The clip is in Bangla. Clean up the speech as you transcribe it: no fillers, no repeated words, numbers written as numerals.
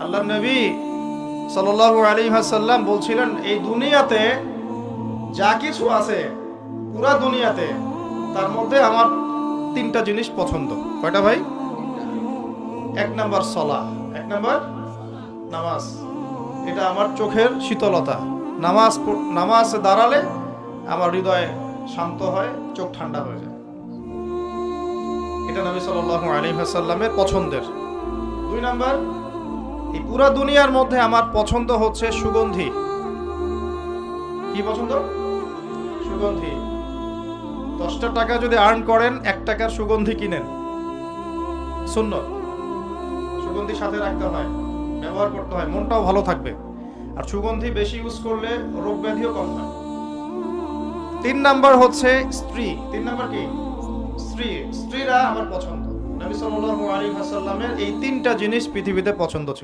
আল্লাহ নবী সাল্লাল্লাহু আলাইহি ওয়াসাল্লাম বলছিলেন, এই দুনিয়াতে যা কিছু আছে, পুরা দুনিয়াতে, তার মধ্যে আমার তিনটা জিনিস পছন্দ। কয়টা ভাই? এক নাম্বার সালাহ, এক নাম্বার নামাজ। এটা আমার চোখের শীতলতা। নামাজে দাঁড়ালে আমার হৃদয় শান্ত হয়, চোখ ঠান্ডা হয়ে যায়। এটা নবী সাল্লাল্লাহু আলাইহি ওয়াসাল্লামের পছন্দের। দুই নাম্বার, এই পুরা দুনিয়ার মধ্যে আমার পছন্দ হচ্ছে সুগন্ধি। কি পছন্দ? সুগন্ধি। 10টা টাকা যদি আর্ন করেন, 1 টাকার সুগন্ধি কিনেন, সুন্নাত। সুগন্ধি সাথে রাখতে হয়, ব্যবহার করতে হয়, মনটাও ভালো থাকবে। আর সুগন্ধি বেশি ইউজ করলে রোগ ব্যাধিও কম হয়। 3 নাম্বার হচ্ছে স্ত্রী। 3 নাম্বার কি? স্ত্রী। স্ত্রীরা আমার পছন্দ। নবী সাল্লাল্লাহু আলাইহি ওয়াসাল্লামের এই 3টা জিনিস পৃথিবীতে পছন্দ ছিল।